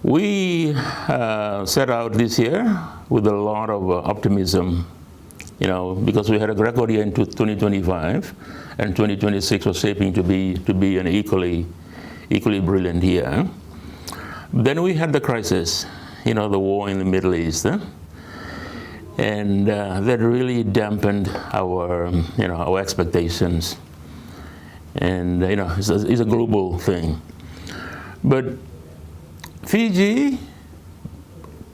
We set out this year with a lot of optimism, because we had a record year in 2025, and 2026 was shaping to be an equally brilliant year. Then we had the crisis, the war in the Middle East, and that really dampened our expectations. And it's a global thing, but Fiji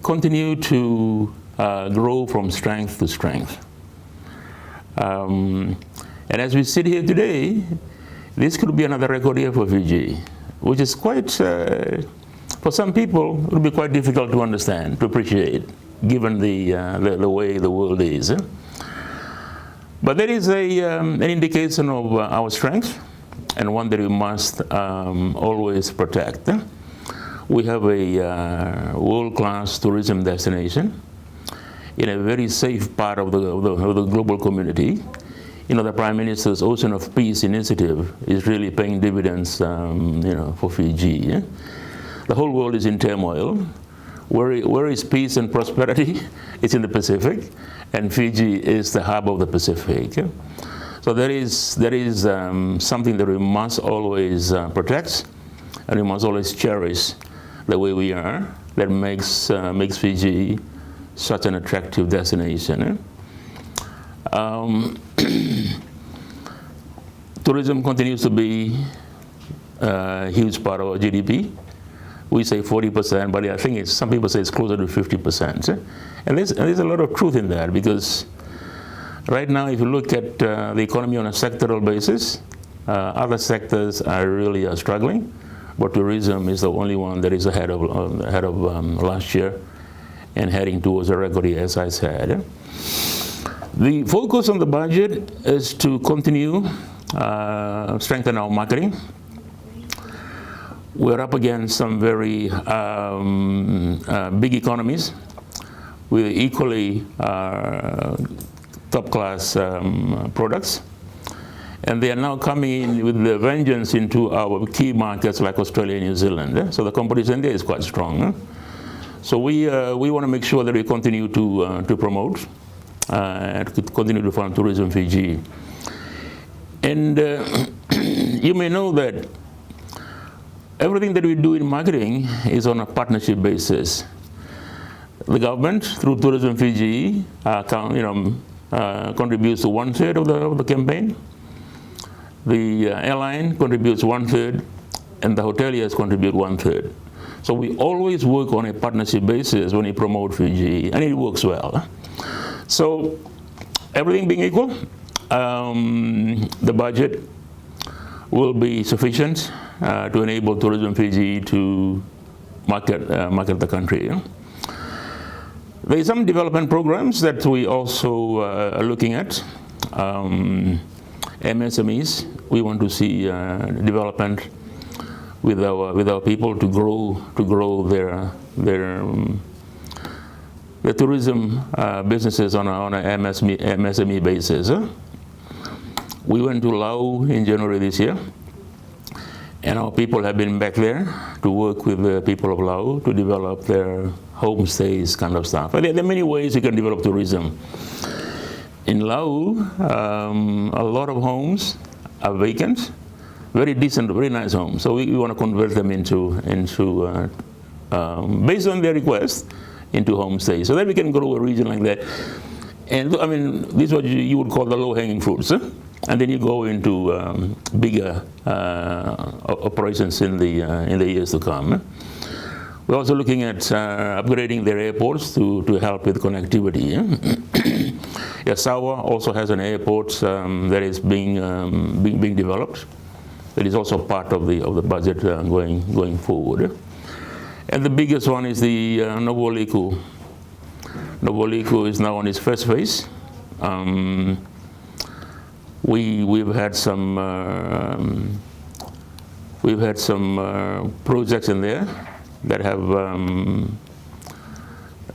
continued to grow from strength to strength. And as we sit here today, this could be another record year for Fiji, which is quite, for some people, it will be quite difficult to understand, to appreciate, given the way the world is. But there is an indication of our strength, and one that we must always protect. We have a world-class tourism destination in a very safe part of the global community. The Prime Minister's Ocean of Peace initiative is really paying dividends, for Fiji. The whole world is in turmoil. Where is peace and prosperity? It's in the Pacific, and Fiji is the hub of the Pacific. So there is something that we must always protect, and we must always cherish the way we are. That makes Fiji such an attractive destination. Tourism continues to be a huge part of our GDP. We say 40%, but I think some people say it's closer to 50%. And there's a lot of truth in that, because right now, if you look at the economy on a sectoral basis, other sectors are really struggling, but tourism is the only one that is ahead of last year and heading towards a record year, as I said. The focus on the budget is to continue strengthen our marketing. We're up against some very big economies with equally top-class products. And they are now coming in with the vengeance into our key markets like Australia and New Zealand. So the competition there is quite strong. So we want to make sure that we continue to promote and continue to fund Tourism Fiji. And you may know that everything that we do in marketing is on a partnership basis. The government, through Tourism Fiji, contributes to 1/3 of the campaign. The airline contributes 1/3, and the hoteliers contribute 1/3. So we always work on a partnership basis when we promote Fiji, and it works well. So everything being equal, the budget will be sufficient to enable Tourism Fiji to market the country. There are some development programs that we also are looking at. MSMEs, we want to see development with our people to grow their tourism businesses on a MSME basis. We went to Laos in January this year, and our people have been back there to work with the people of Laos to develop their homestays kind of stuff. There are many ways you can develop tourism. In Laos, a lot of homes are vacant, very decent, very nice homes. So we want to convert them into based on their request, into homestays, so that we can grow a region like that. And I mean, this is what you would call the low-hanging fruits. And then you go into bigger operations in the years to come. We're also looking at upgrading their airports to help with connectivity. Sawa also has an airport that is being developed. That is also part of the budget going forward. And the biggest one is the Novoliku. Novoliku is now on its first phase. We've had some projects in there that have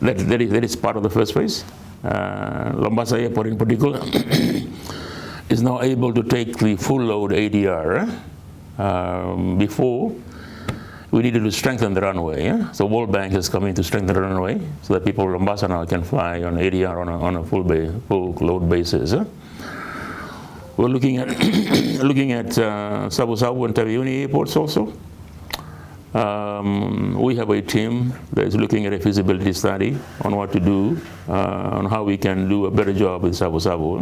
that is part of the first phase. Lombasa Airport in particular is now able to take the full load ADR. Before we needed to strengthen the runway. Yeah? So World Bank is coming to strengthen the runway so that people from Mombasa can fly on ADR on a full load basis. Yeah? We're looking at Sabu Sabu and Taviuni airports also. We have a team that is looking at a feasibility study on what to do, on how we can do a better job with Sabu Sabu.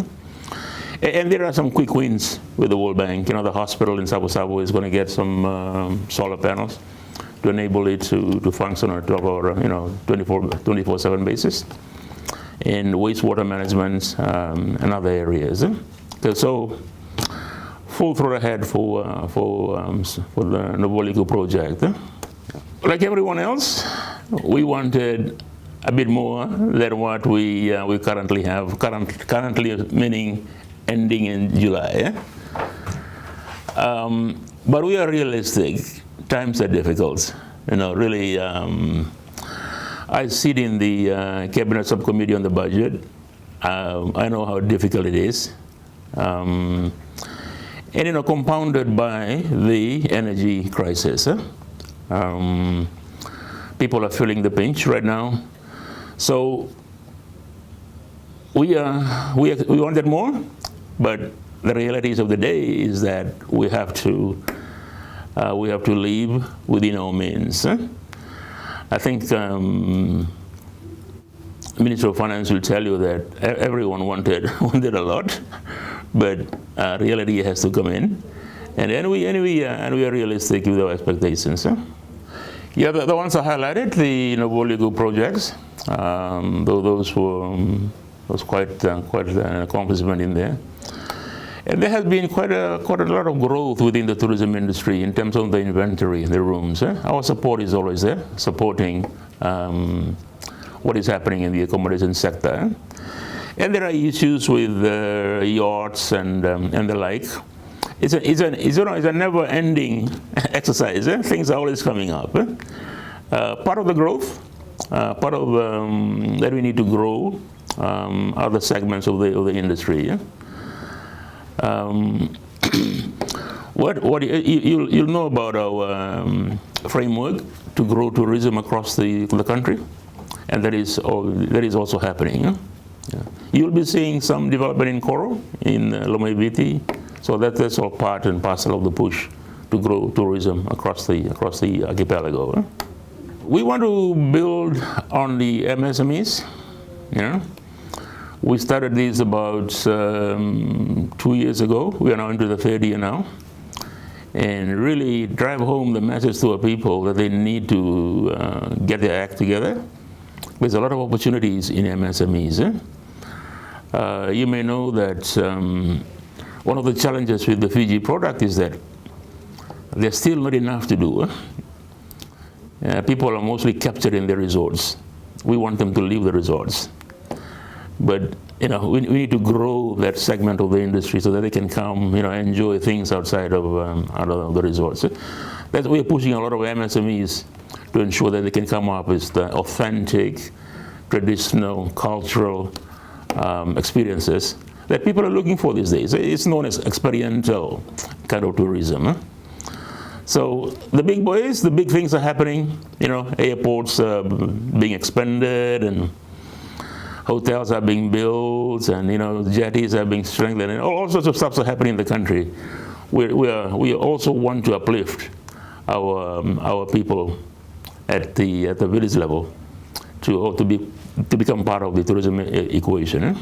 And there are some quick wins with the World Bank. The hospital in Sabu Sabu is going to get some solar panels to enable it to function on a 12-hour, 24/7 basis. And wastewater management and other areas. So full throat ahead for the Novolico project. Like everyone else, we wanted a bit more than what we currently have. Currently meaning ending in July. But we are realistic. Times are difficult. Really. I sit in the cabinet subcommittee on the budget. I know how difficult it is. And compounded by the energy crisis. People are feeling the pinch right now. So we wanted more, but the realities of the day is that we have to live within our means. I think Minister of Finance will tell you that everyone wanted a lot, but reality has to come in, and we are realistic with our expectations. Yeah, the ones I highlighted, the Novolico projects, those was quite an accomplishment in there. And there has been quite a lot of growth within the tourism industry in terms of the inventory, the rooms. Our support is always there, supporting what is happening in the accommodation sector. And there are issues with yachts and the like. It's a never-ending exercise. Things are always coming up. Part of the growth, part of that we need to grow other segments of the industry. What you'll know about our framework to grow tourism across the country, and that is also happening. Yeah? You'll be seeing some development in Coral, in Lomaiviti, so that's all part and parcel of the push to grow tourism across the archipelago. We want to build on the MSMEs. We started these about 2 years ago. We are now into the third year now. And really drive home the message to our people that they need to get their act together. There's a lot of opportunities in MSMEs. You may know that one of the challenges with the Fiji product is that there's still not enough to do. People are mostly captured in the resorts. We want them to leave the resorts. But we need to grow that segment of the industry so that they can come, enjoy things outside of the resorts. That's why we're pushing a lot of MSMEs to ensure that they can come up with the authentic, traditional, cultural experiences that people are looking for these days. It's known as experiential kind of tourism. So the big boys, the big things are happening. Airports being expanded, and hotels are being built, and jetties are being strengthened, and all sorts of stuff are happening in the country. We also want to uplift our people at the village level to become part of the tourism equation.